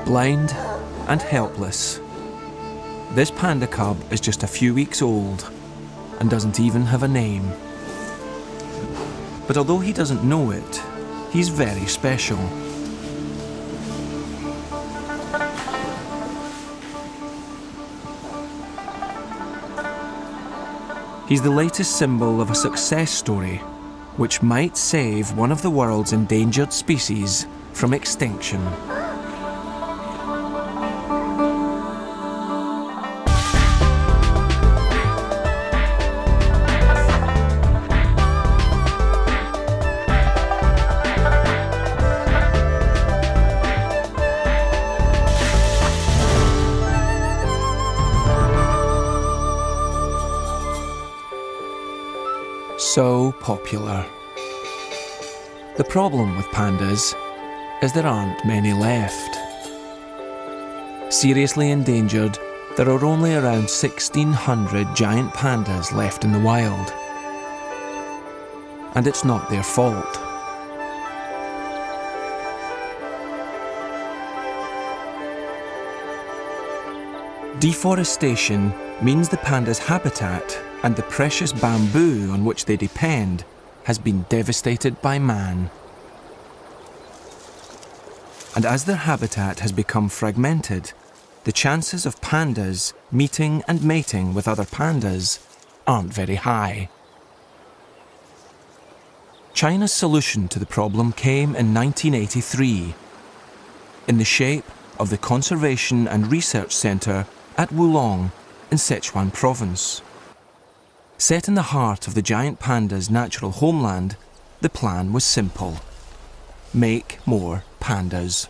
blind and helpless. This panda cub is just a few weeks old and doesn't even have a name. But although he doesn't know it, he's very special. He's the latest symbol of a success story which might save one of the world's endangered species from extinction. So popular. The problem with pandas is there aren't many left. Seriously endangered, there are only around 1,600 giant pandas left in the wild. And it's not their fault. Deforestation means the pandas' habitat and the precious bamboo on which they depend has been devastated by man. And as their habitat has become fragmented, the chances of pandas meeting and mating with other pandas aren't very high. China's solution to the problem came in 1983 in the shape of the Conservation and Research Centre at Wolong in Sichuan province. Set in the heart of the giant panda's natural homeland, the plan was simple: make more pandas.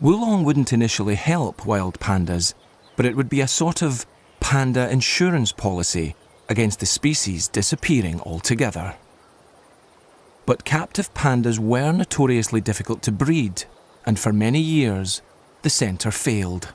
Wolong wouldn't initially help wild pandas, but it would be a sort of panda insurance policy against the species disappearing altogether. But captive pandas were notoriously difficult to breed, and for many years, the centre failed.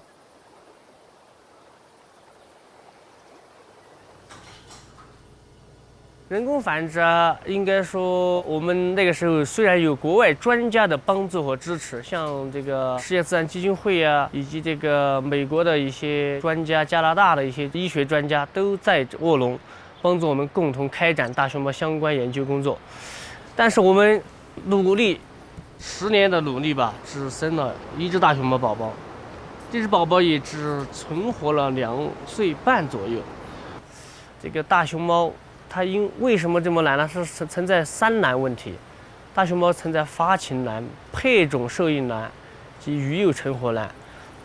人工繁殖啊，应该说我们那个时候虽然有国外专家的帮助和支持，像这个世界自然基金会啊，以及这个美国的一些专家、加拿大的一些医学专家都在卧龙帮助我们共同开展大熊猫相关研究工作。但是我们努力10年的努力吧，只生了1只大熊猫宝宝，这只宝宝也只存活了2岁半左右。这个大熊猫 它为什么这么难呢？是存在3难问题。大熊猫存在发情难、配种受孕难及育幼成活难，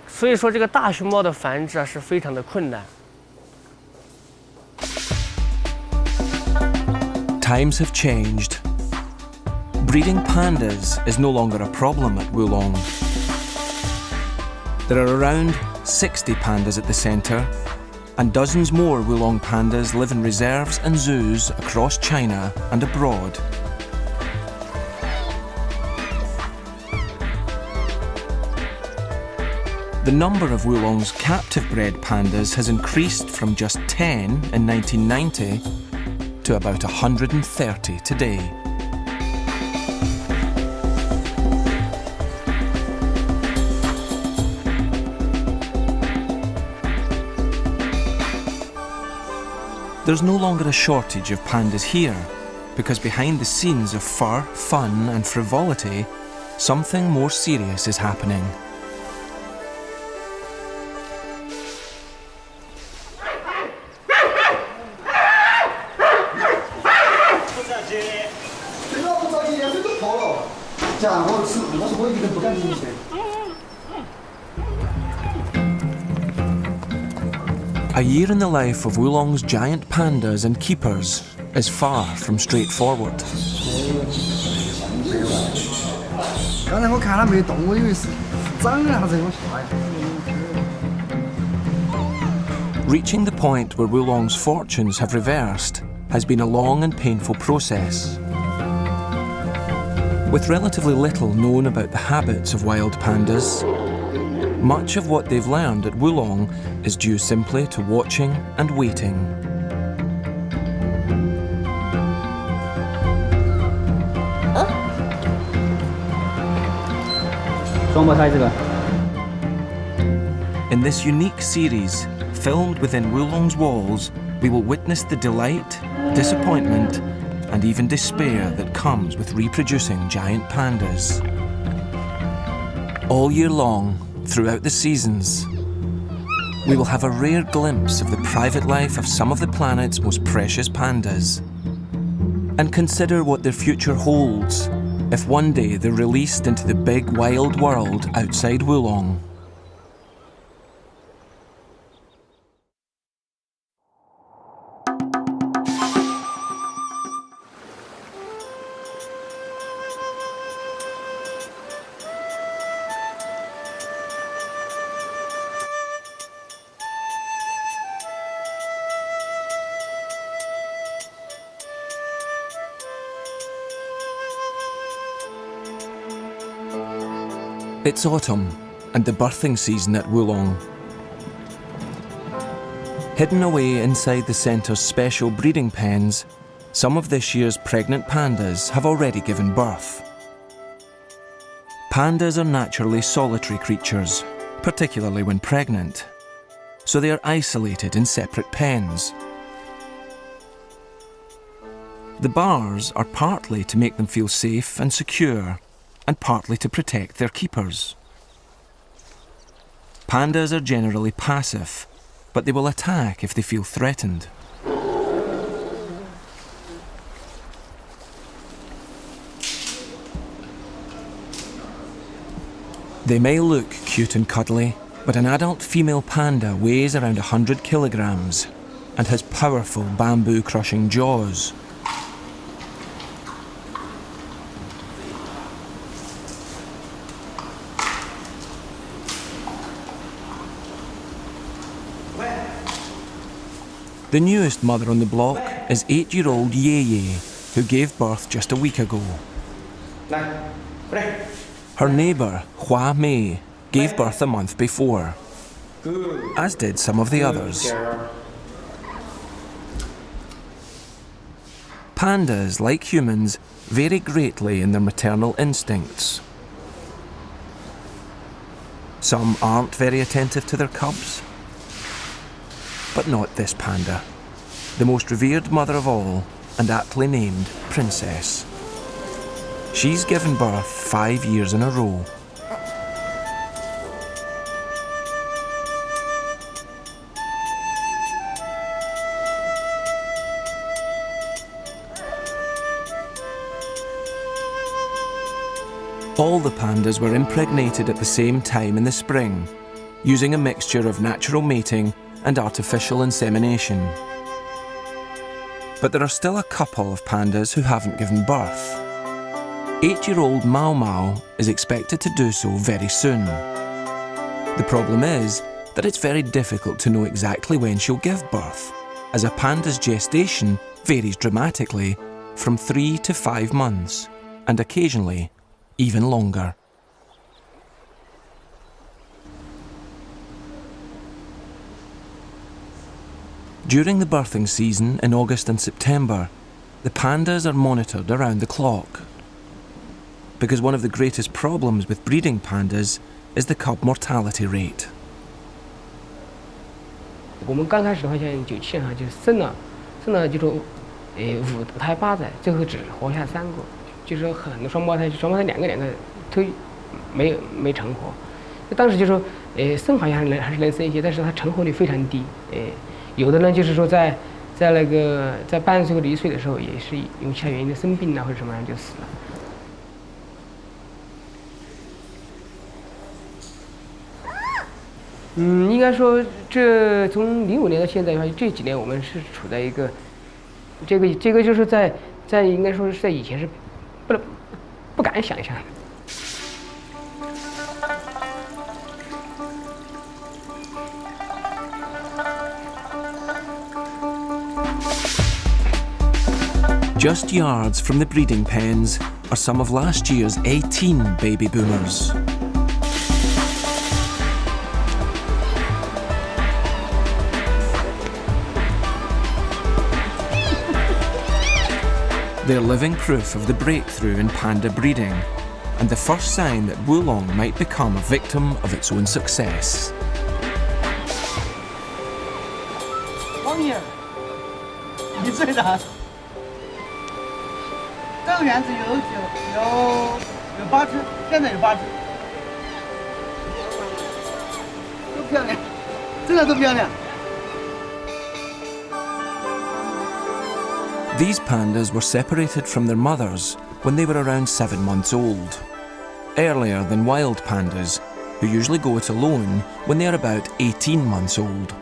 所以说这个大熊猫的繁殖啊是非常的困难。Times have changed. Breeding pandas is no longer a problem at Wolong. There are around 60 pandas at the centre, and dozens more Wolong pandas live in reserves and zoos across China and abroad. The number of Wolong's captive-bred pandas has increased from just 10 in 1990 to about 130 today. There's no longer a shortage of pandas here, because behind the scenes of fur, fun and frivolity, something more serious is happening. A year in the life of Wolong's giant pandas and keepers is far from straightforward. Reaching the point where Wolong's fortunes have reversed has been a long and painful process. With relatively little known about the habits of wild pandas, much of what they've learned at Wolong is due simply to watching and waiting. 双胞胎这个。 In this unique series, filmed within Wolong's walls, we will witness the delight, disappointment, and even despair that comes with reproducing giant pandas. All year long, throughout the seasons, we will have a rare glimpse of the private life of some of the planet's most precious pandas, and consider what their future holds if one day they're released into the big wild world outside Wolong. It's autumn and the birthing season at Wolong. Hidden away inside the centre's special breeding pens, some of this year's pregnant pandas have already given birth. Pandas are naturally solitary creatures, particularly when pregnant, so they are isolated in separate pens. The bars are partly to make them feel safe and secure, and partly to protect their keepers. Pandas are generally passive, but they will attack if they feel threatened. They may look cute and cuddly, but an adult female panda weighs around 100 kilograms and has powerful bamboo-crushing jaws. The newest mother on the block is 8-year-old Ye, who gave birth just a week ago. Her neighbour, Hua Mei, gave birth a month before, as did some of the others. Pandas, like humans, vary greatly in their maternal instincts. Some aren't very attentive to their cubs, but not this panda, the most revered mother of all, and aptly named Princess. She's given birth 5 years in a row. All the pandas were impregnated at the same time in the spring, using a mixture of natural mating and artificial insemination. But there are still a couple of pandas who haven't given birth. 8-year-old Mau Mau is expected to do so very soon. The problem is that it's very difficult to know exactly when she'll give birth, as a panda's gestation varies dramatically from 3 to 5 months, and occasionally even longer. During the birthing season in August and September, the pandas are monitored around the clock. Because one of the greatest problems with breeding pandas is the cub mortality rate. 我们刚开始的话，像97年就生了就是5胎8仔，最后只活下3个，就是说很多双胞胎2个都没成活。当时就说生好像还是能生一些，但是它成活率非常低。有的呢就是说在半岁或者1岁的时候，也是因为其他原因的生病啊或者什么样就死了。应该说这从05年到现在的话，这几年我们是处在一个这个就是在应该说是在以前是不敢想象的。Just yards from the breeding pens are some of last year's 18 baby boomers. They're living proof of the breakthrough in panda breeding and the first sign that Wolong might become a victim of its own success. 王爷，1岁了。这个园子有8只，现在有8只，都漂亮，真的都漂亮。 These pandas were separated from their mothers when they were around 7 months old, earlier than wild pandas, who usually go it alone when they are about 18 months old.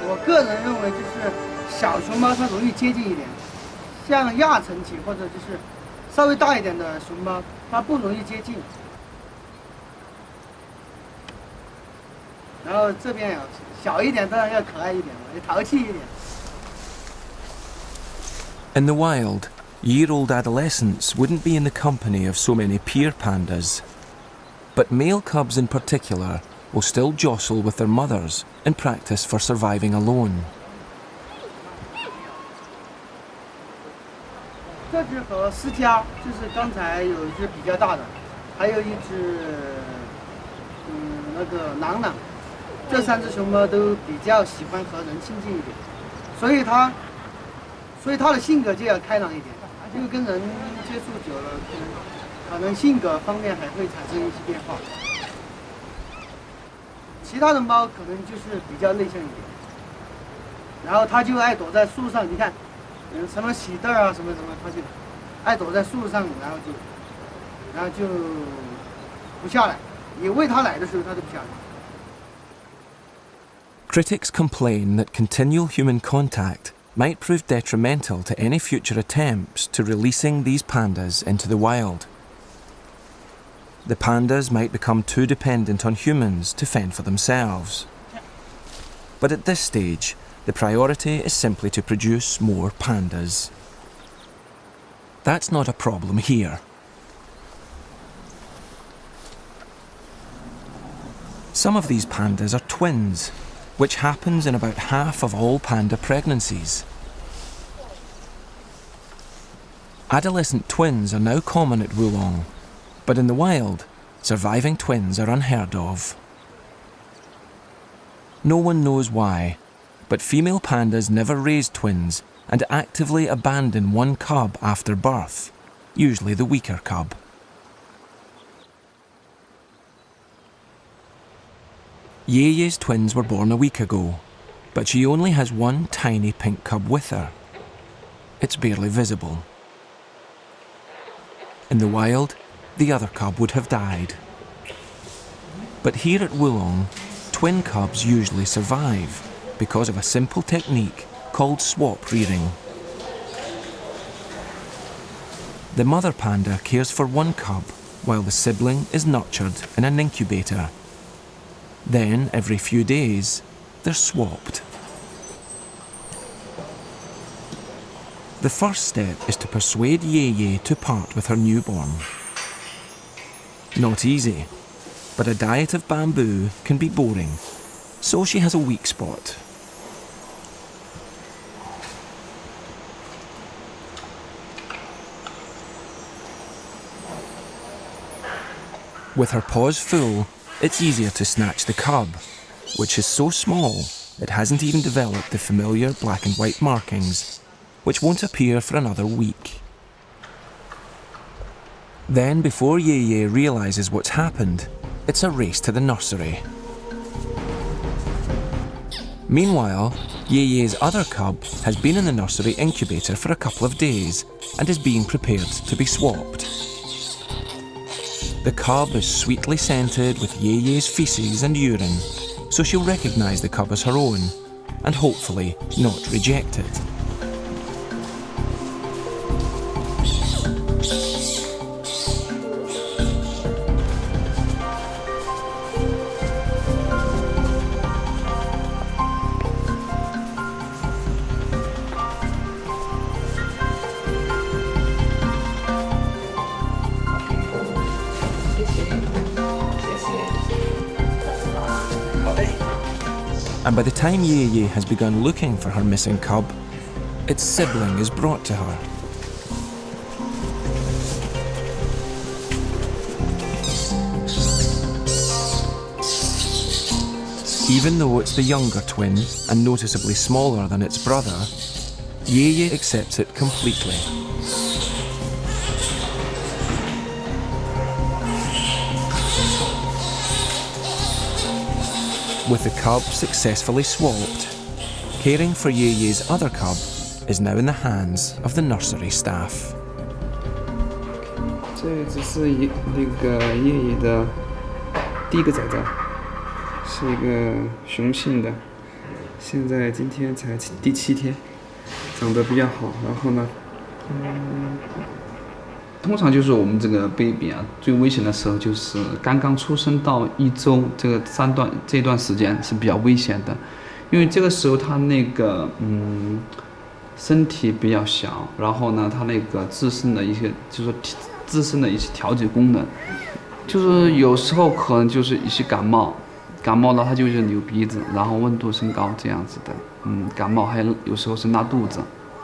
我个人认为，就是小熊猫它容易接近一点，像亚成体或者就是稍微大一点的熊猫，它不容易接近。然后这边小一点，当然要可爱一点嘛，要淘气一点。 In the wild, year-old adolescents wouldn't be in the company of so many peer pandas. But male cubs in particular will still jostle with their mothers in practice for surviving alone. 这只和私家，就是刚才有一只比较大的，还有一只，那个朗朗，这3只熊猫都比较喜欢和人亲近一点，所以它的性格就要开朗一点，因为跟人接触久了，可能性格方面还会产生一些变化。其他的猫可能就是比较内向一点，然后它就爱躲在树上，你看，什么喜豆啊，什么，它就爱躲在树上，然后就不下来。你喂它奶的时候，它都不下来。 Critics complain that continual human contact might prove detrimental to any future attempts to releasing these pandas into the wild. The pandas might become too dependent on humans to fend for themselves. But at this stage, the priority is simply to produce more pandas. That's not a problem here. Some of these pandas are twins, which happens in about half of all panda pregnancies. Adolescent twins are now common at Wolong, but in the wild, surviving twins are unheard of. No one knows why, but female pandas never raise twins and actively abandon one cub after birth, usually the weaker cub. Yeye's twins were born a week ago, but she only has one tiny pink cub with her. It's barely visible. In the wild, the other cub would have died. But here at Wolong, twin cubs usually survive because of a simple technique called swap rearing. The mother panda cares for one cub while the sibling is nurtured in an incubator. Then, every few days, they're swapped. The first step is to persuade Yeye to part with her newborn. Not easy, but a diet of bamboo can be boring, so she has a weak spot. With her paws full, it's easier to snatch the cub, which is so small it hasn't even developed the familiar black and white markings, which won't appear for another week. Then, before Yeye realises what's happened, it's a race to the nursery. Meanwhile, Yeye's other cub has been in the nursery incubator for a couple of days and is being prepared to be swapped. The cub is sweetly scented with Yeye's feces and urine, so she'll recognise the cub as her own and hopefully not reject it. And by the time Yeye has begun looking for her missing cub, its sibling is brought to her. Even though it's the younger twin and noticeably smaller than its brother, Yeye accepts it completely. With the cub successfully swapped, caring for Yeye's other cub is now in the hands of the nursery staff. 这只是那个爷爷的第一个崽崽，是一个雄性的，现在今天才第7天，长得比较好。然后呢，通常就是我们这个 baby 啊，最危险的时候就是刚刚出生到1周这段时间是比较危险的，因为这个时候他那个身体比较小，然后呢，他那个自身的一些就是说自身的一些调节功能，就是有时候可能就是一些感冒了他就是流鼻子，然后温度升高这样子的，感冒还有时候是拉肚子，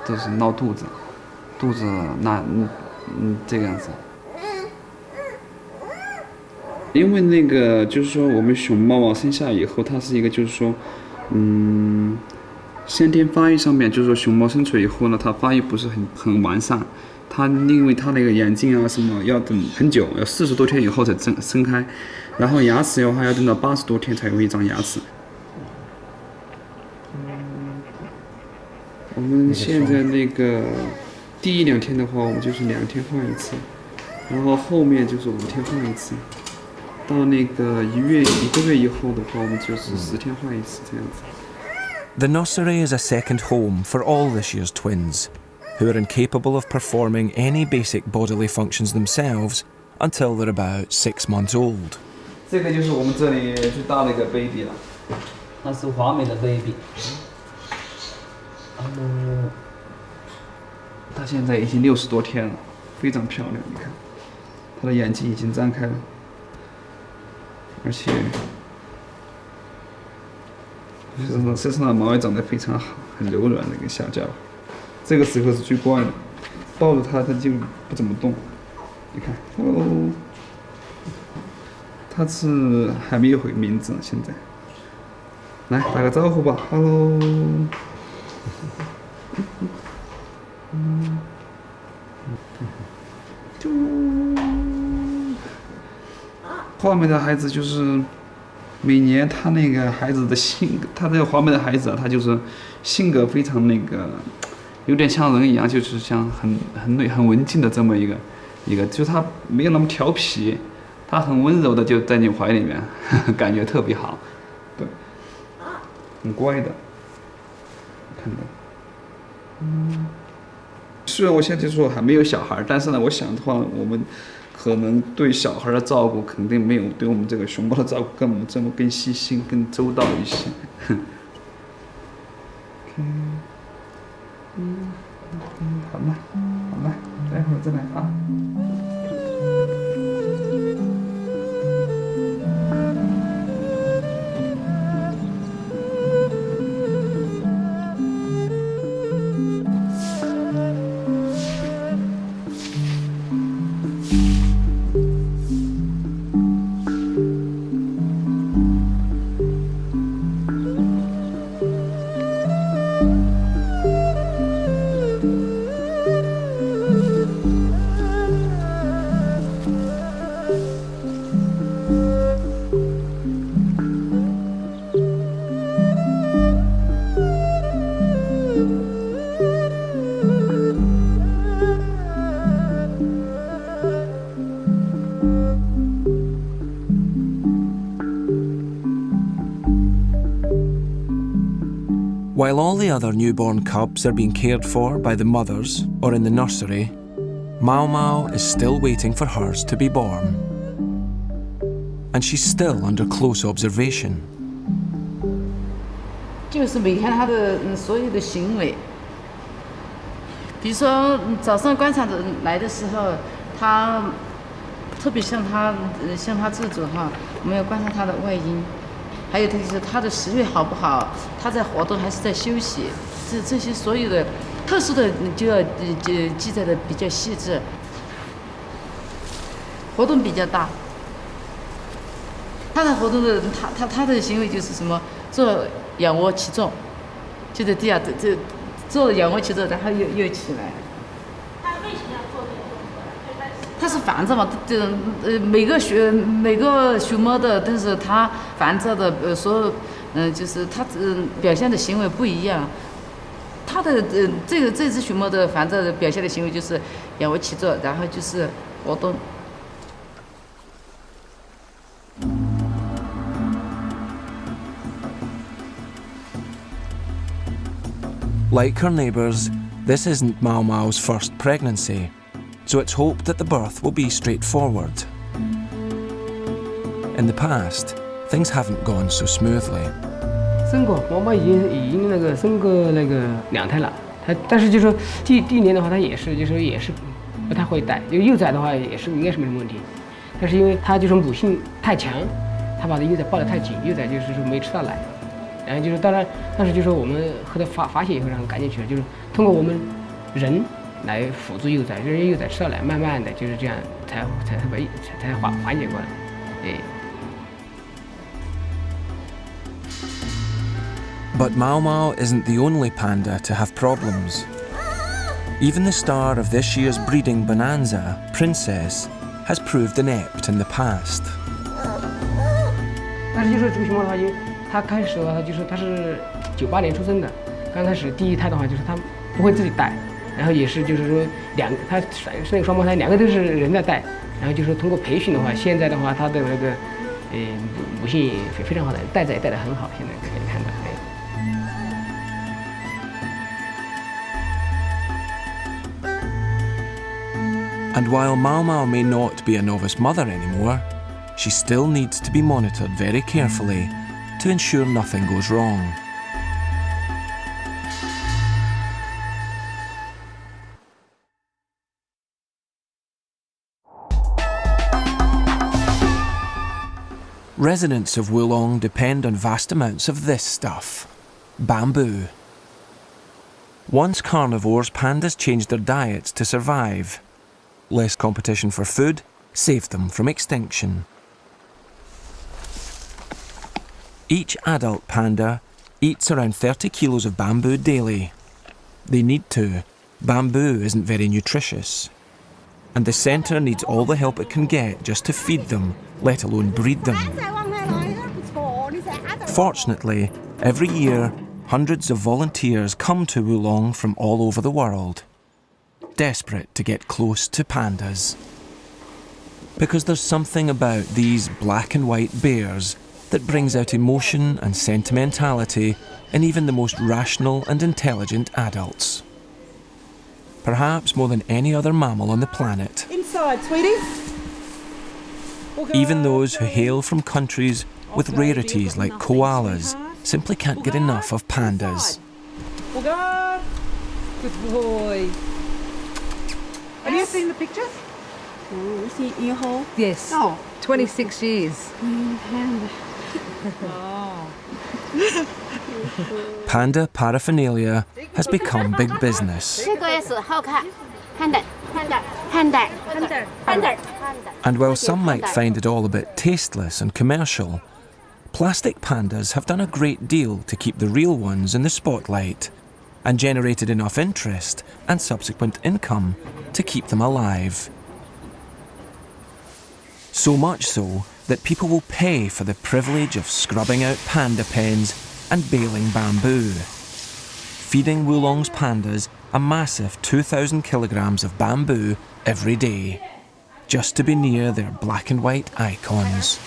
都是闹肚子这个样子。因为那个就是说我们熊猫啊生下以后，它是一个就是说，先天发育上面就是说熊猫生出来以后呢，它发育不是很完善。它因为它那个眼睛啊什么要等很久，要40多天以后才生开，然后牙齿的话要等到80多天才会长牙齿。我们现在那个第1、2天的话，我们就是2天换一次，然后后面就是5天换一次，到那个1个月以后的话，我们就是10天换一次这样子。The nursery is a second home for all this year's twins, who are incapable of performing any basic bodily functions themselves until they're about 6 months old. 这个就是我们这里最大的一个 baby 了，那是华美的 baby。它现在已经60多天了，非常漂亮。你看，它的眼睛已经张开了，而且身上的毛也长得非常好，很柔软的一个小脚。这个时候是最乖的，抱着它就不怎么动。你看 ，Hello， 它是还没有回名字，现在。来打个招呼吧 ，Hello。华美的孩子就是每年他那个孩子的性格，他这个华美的孩子啊，他就是性格非常那个，有点像人一样，就是像很文静的这么一个，就是他没有那么调皮，他很温柔的就在你怀里面，感觉特别好，对，很乖的，看到。虽然我现在就说还没有小孩，但是呢，我想的话，我们可能对小孩的照顾肯定没有对我们这个熊猫的照顾更细心、更周到一些。好了，待会儿再来啊。While all the other newborn cubs are being cared for by the mothers or in the nursery, Mao Mao is still waiting for hers to be born. And she's still under close observation. 就是每天他的所有的行为，比如说早上观察来的时候，他特别像他这种哈，我们要观察他的外阴。还有就是他的食欲好不好，他在活动还是在休息，这些所有的特殊的就要记载的比较细致，活动比较大。他的活动的他的行为就是什么，做仰卧起坐，就在地下这做仰卧起坐，然后又起来。他为什么要做这个动作？他是繁殖嘛，每个熊猫的，但是它繁殖的所有就是它表现的行为不一样。它的这只熊猫的繁殖的表现的行为就是仰卧起坐，然后就是活动。Like her neighbours, this isn't Mau Mau's first pregnancy, so it's hoped that the birth will be straightforward. In the past, things haven't gone so smoothly. 生过，毛毛已经那个生过那个2胎了。但是就说第一年的话，它也是不太会带，就幼崽的话也是应该是没什么问题。但是因为它就是母性太强，它把这幼崽抱得太紧，幼崽就是说没吃到奶。然后就是当然，但是就是我们和它发现以后，然后赶紧去了，就是通过我们人来辅助幼崽，让幼崽吃到奶，慢慢的就是这样才缓解过来，对。But Mau Mau isn't the only panda to have problems. Even the star of this year's breeding bonanza, Princess, has proved inept in the past. 但是就说这个熊猫的话，它开始的话，就是它是98年出生的，刚开始第一胎的话，就是它不会自己带，然后也是就是说它生那个双胞胎2个都是人在带，然后就是通过培训的话，现在的话它的那个母性非常好的，带崽也带得很好，现在可以看到。And while Mau Mau may not be a novice mother anymore, she still needs to be monitored very carefully to ensure nothing goes wrong. Residents of Wolong depend on vast amounts of this stuff, bamboo. Once carnivores, pandas changed their diets to survive. Less competition for food saved them from extinction. Each adult panda eats around 30 kilos of bamboo daily. They need to. Bamboo isn't very nutritious. And the centre needs all the help it can get just to feed them, let alone breed them. Fortunately, every year, hundreds of volunteers come to Wolong from all over the world, desperate to get close to pandas. Because there's something about these black and white bears that brings out emotion and sentimentality in even the most rational and intelligent adults. Perhaps more than any other mammal on the planet. Inside, sweetie. Even those who hail from countries with rarities like koalas simply can't get enough of pandas. We'll go. Good boy. Have you seen the pictures? Yes. Oh. 26 years. Panda paraphernalia has become big business. And while some might find it all a bit tasteless and commercial, plastic pandas have done a great deal to keep the real ones in the spotlight and generated enough interest and subsequent income to keep them alive. So much so that people will pay for the privilege of scrubbing out panda pens and baling bamboo, feeding Wolong's pandas a massive 2,000 kilograms of bamboo every day, just to be near their black and white icons.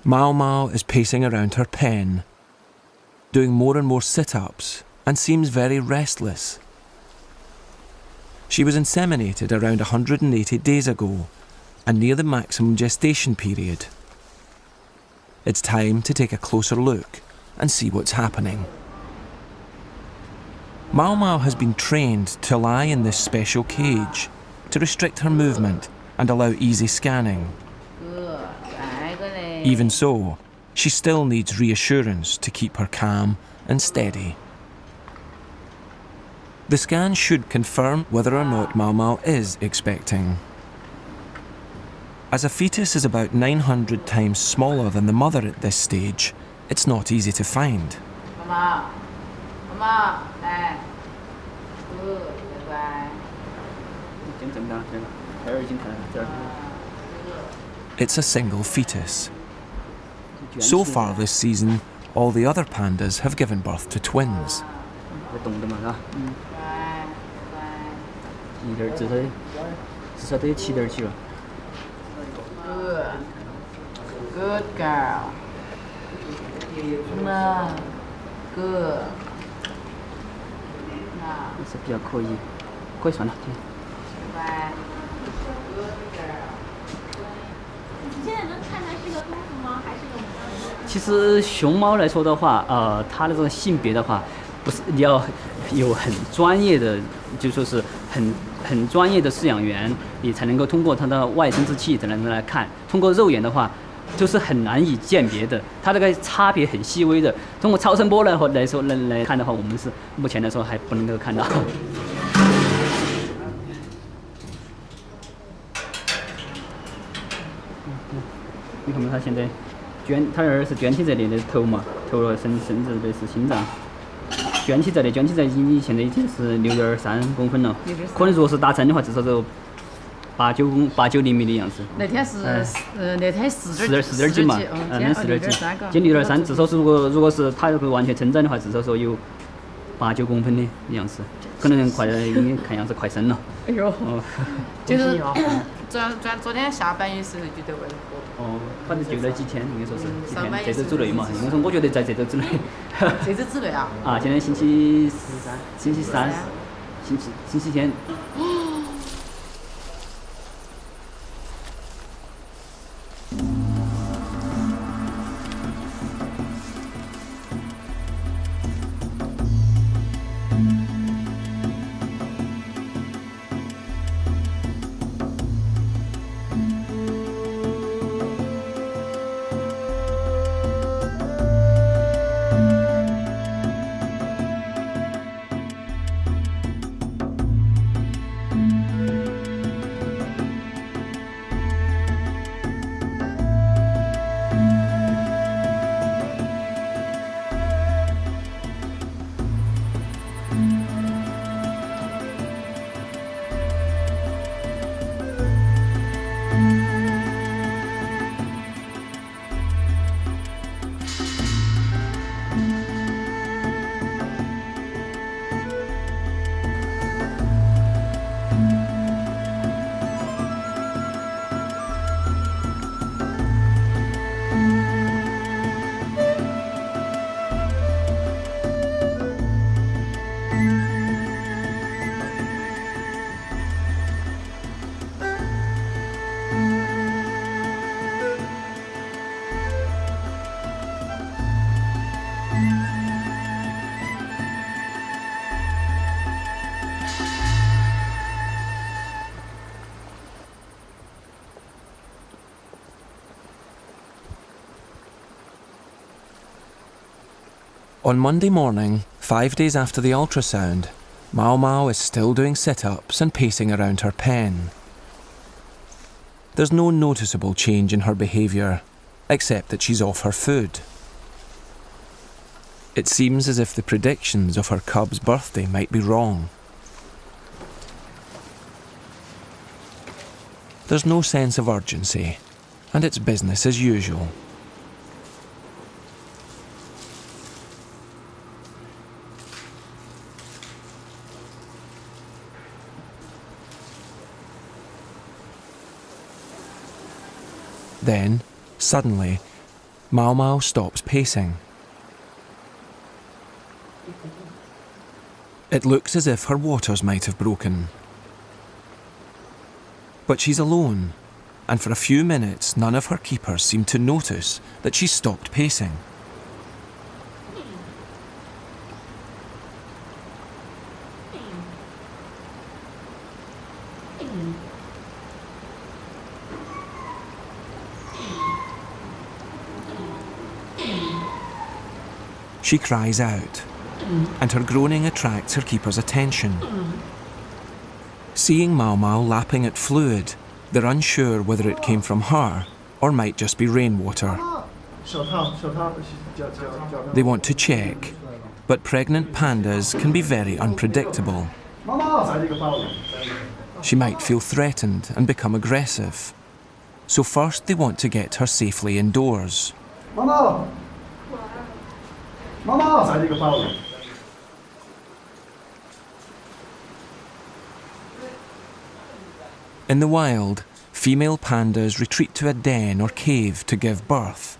Mao Mao is pacing around her pen, doing more and more sit-ups, and seems very restless. She was inseminated around 180 days ago, and near the maximum gestation period. It's time to take a closer look and see what's happening. Mao Mao has been trained to lie in this special cage to restrict her movement and allow easy scanning. Even so, she still needs reassurance to keep her calm and steady. The scan should confirm whether or not Mao Mao is expecting. As a fetus is about 900 times smaller than the mother at this stage, it's not easy to find. It's a single fetus. So far this season, all the other pandas have given birth to twins. Good girl. No. Good. 是比较可以，可以算了。现在能看出来是个公主吗？还是个母猫？其实熊猫来说的话，它的这个性别的话，不是你要有很专业的，就说是很专业的饲养员，你才能够通过它的外生殖器才能来看。通过肉眼的话，就是很难以鉴别的，它这个差别很细微的。通过超声波来说来看的话，我们是目前来说还不能够看到。你看嘛，它现在它这儿是卷起在内的头嘛，头了伸直的是心脏。卷起在内，卷起在你现在已经是6.3公分了，可能如果是打针的话，至少有8-9厘米的样子。那天是那天4.几嘛，那4.几，今6.3，至少是如果是它完全成长的话，至少说有8-9公分的样子，可能应该看样子快生了。哎呦，就是昨天下半夜时候就在外头喝。哦，反正就那几天，应该说是几天，这周之内嘛，应该说我觉得在这周之内。这周之内啊？啊，今天星期三，星期天。On Monday morning, 5 days after the ultrasound, Mao Mao is still doing sit-ups and pacing around her pen. There's no noticeable change in her behaviour, except that she's off her food. It seems as if the predictions of her cub's birthday might be wrong. There's no sense of urgency, and it's business as usual. Then, suddenly, Mau Mau stops pacing. It looks as if her waters might have broken. But she's alone, and for a few minutes none of her keepers seem to notice that she's stopped pacing. She cries out, and her groaning attracts her keeper's attention. Seeing Mau Mau lapping at fluid, they're unsure whether it came from her or might just be rainwater. They want to check, but pregnant pandas can be very unpredictable. She might feel threatened and become aggressive. So first they want to get her safely indoors. In the wild, female pandas retreat to a den or cave to give birth,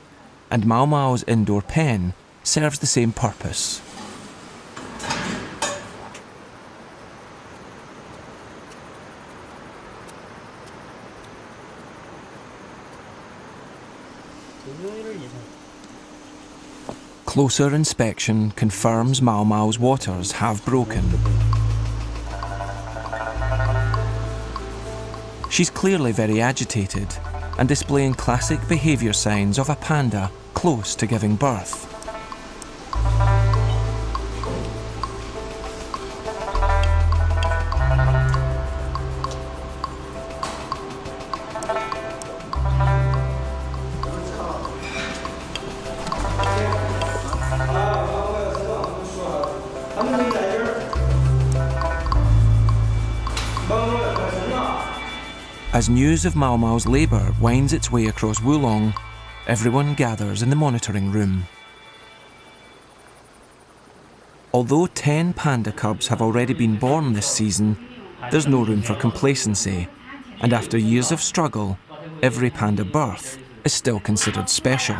and Mau Mau's indoor pen serves the same purpose. Closer inspection confirms Mau Mau's waters have broken. She's clearly very agitated and displaying classic behaviour signs of a panda close to giving birth. As news of Mau Mau's labour winds its way across Wolong, everyone gathers in the monitoring room. Although 10 panda cubs have already been born this season, there's no room for complacency, and after years of struggle, every panda birth is still considered special.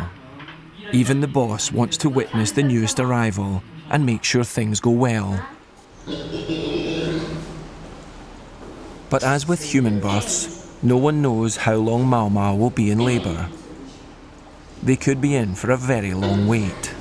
Even the boss wants to witness the newest arrival and make sure things go well. But as with human births, no one knows how long Mau Mau will be in labour. They could be in for a very long wait.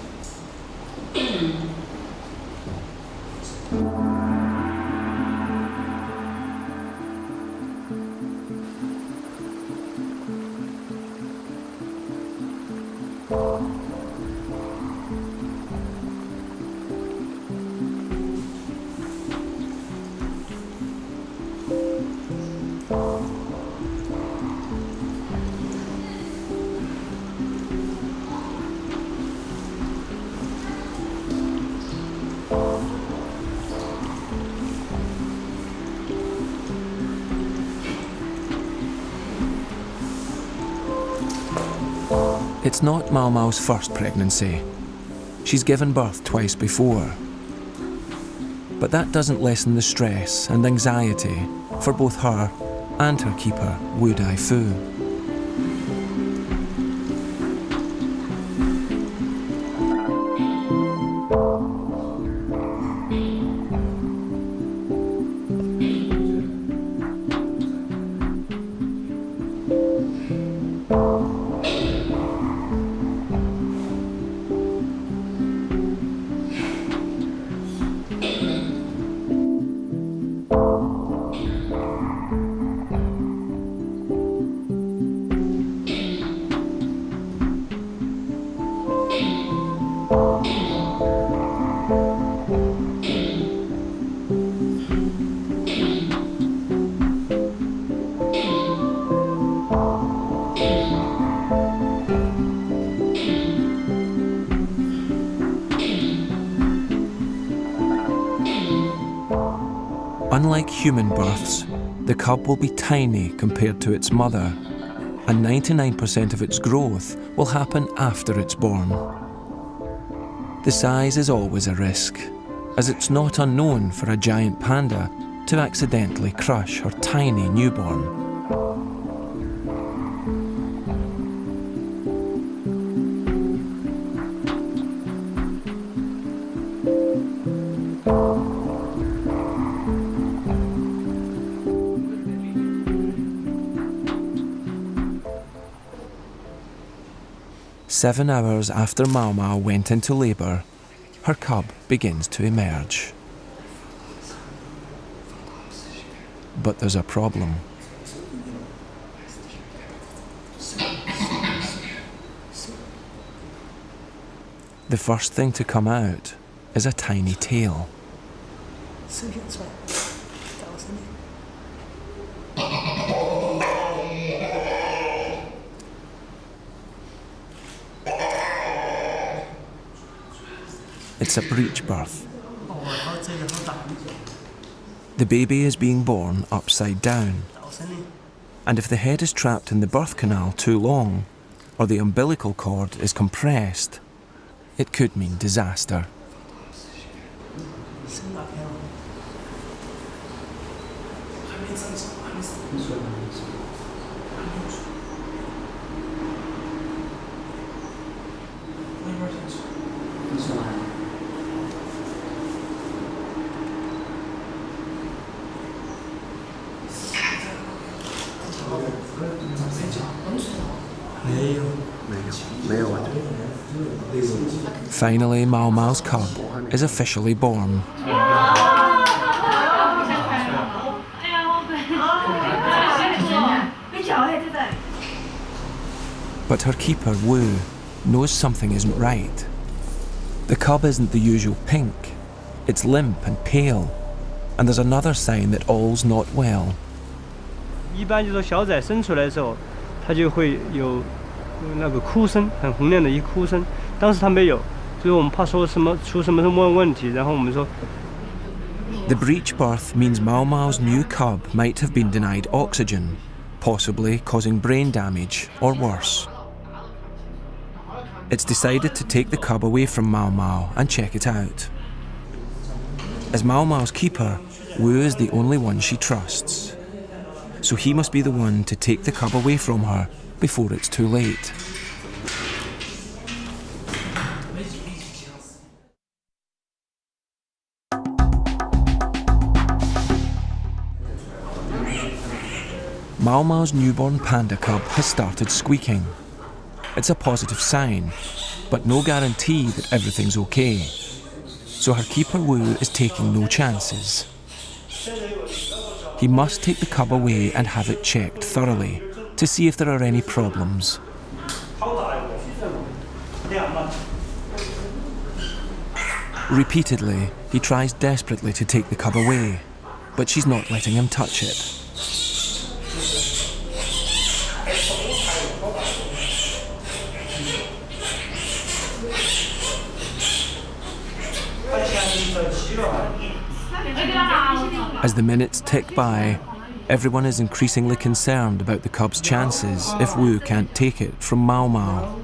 It's not Mau Mau's first pregnancy. She's given birth twice before. But that doesn't lessen the stress and anxiety for both her and her keeper, Wu Dai Fu. Unlike human births, the cub will be tiny compared to its mother, and 99% of its growth will happen after it's born. The size is always a risk, as it's not unknown for a giant panda to accidentally crush her tiny newborn. 7 hours after Mau Mau went into labour, her cub begins to emerge. But there's a problem. The first thing to come out is a tiny tail. It's a breech birth. The baby is being born upside down. And if the head is trapped in the birth canal too long, or the umbilical cord is compressed, it could mean disaster. Finally, Mau Mau's cub is officially born. But her keeper, Wu, knows something isn't right. The cub isn't the usual pink. It's limp and pale. And there's another sign that all's not well. 一般就是说小崽生出来的时候，它就会有那个哭声，很洪亮的一哭声。当时它没有，所以我们怕说什么出什么问题，然后我们说。 The breech birth means Mau Mau's new cub might have been denied oxygen, possibly causing brain damage or worse. It's decided to take the cub away from Mau Mau and check it out. As Mau Mau's keeper, Wu is the only one she trusts. So he must be the one to take the cub away from her before it's too late. Mau Mau's newborn panda cub has started squeaking. It's a positive sign, but no guarantee that everything's okay. So her keeper Wu is taking no chances. He must take the cub away and have it checked thoroughly to see if there are any problems. Repeatedly, he tries desperately to take the cub away, but she's not letting him touch it. As the minutes tick by, everyone is increasingly concerned about the cub's chances if Wu can't take it from Mau Mau.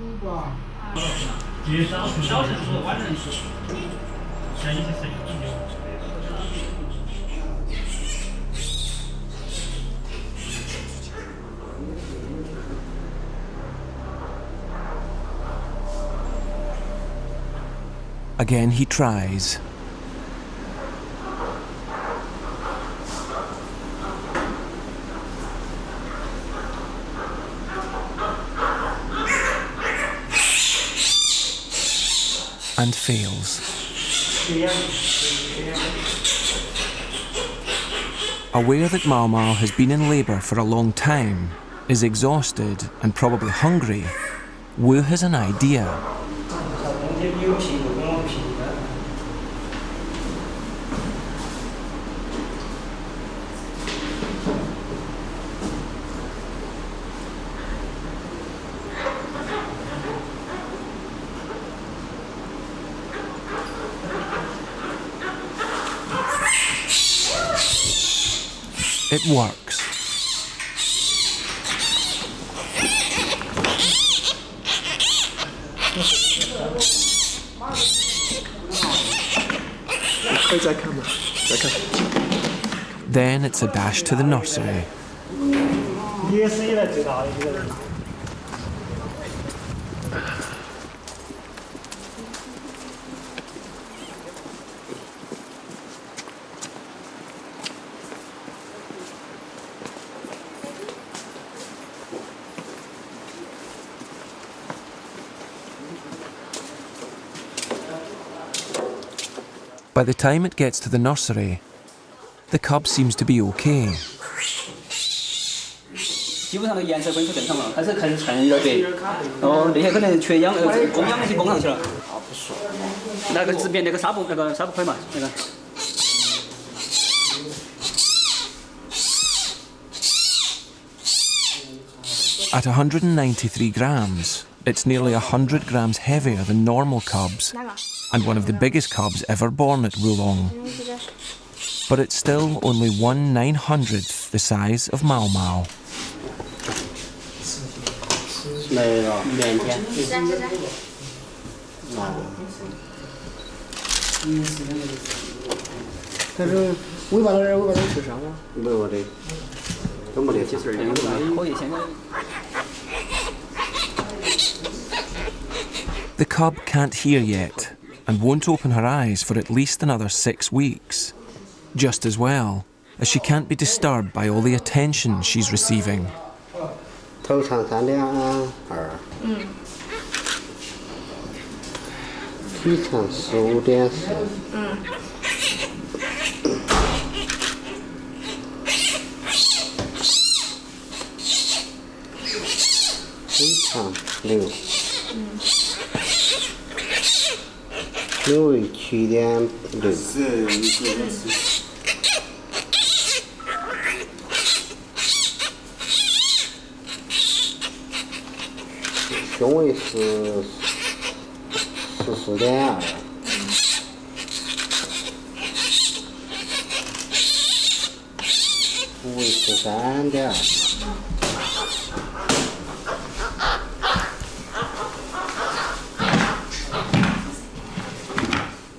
Again he tries. And fails. Aware that Mau Mau has been in labour for a long time, is exhausted and probably hungry, Wu has an idea. It works. Then it's a dash to the nursery. By the time it gets to the nursery, the cub seems to be okay. 基本上的颜色恢复正常了，还是看有点白。哦，那些可能缺氧，供氧那些供上去了。好不爽。那个这边那个纱布块嘛，那个。At 193 grams, it's nearly 100 grams heavier than normal cubs, and one of the biggest cubs ever born at Wolong. But it's still only 1/900th the size of Mau Mau. 没有2天。但是尾巴那受伤吗？没有的，都没得。可以现在。 The cub can't hear yet and won't open her eyes for at least another 6 weeks. Just as well, as she can't be disturbed by all the attention she's receiving. 头长3.2，体长15.4，体长6，胸围7.6。 胸围是14.2，腹围13.2。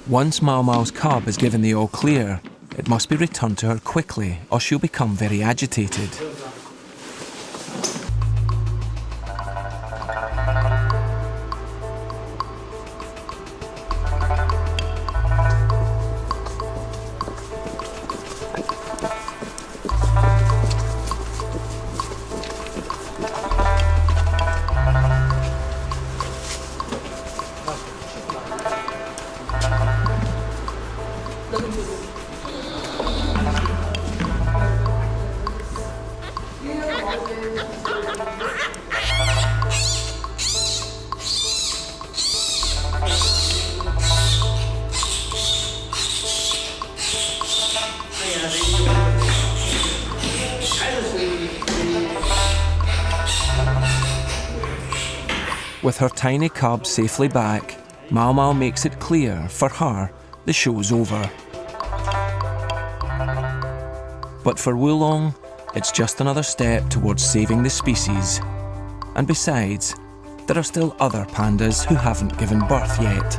Once Mau Mau's cub is given the all clear, it must be returned to her quickly or she'll become very agitated. With her tiny cub safely back, Mau Mau makes it clear, for her, the show's over. But for Wolong, it's just another step towards saving the species. And besides, there are still other pandas who haven't given birth yet.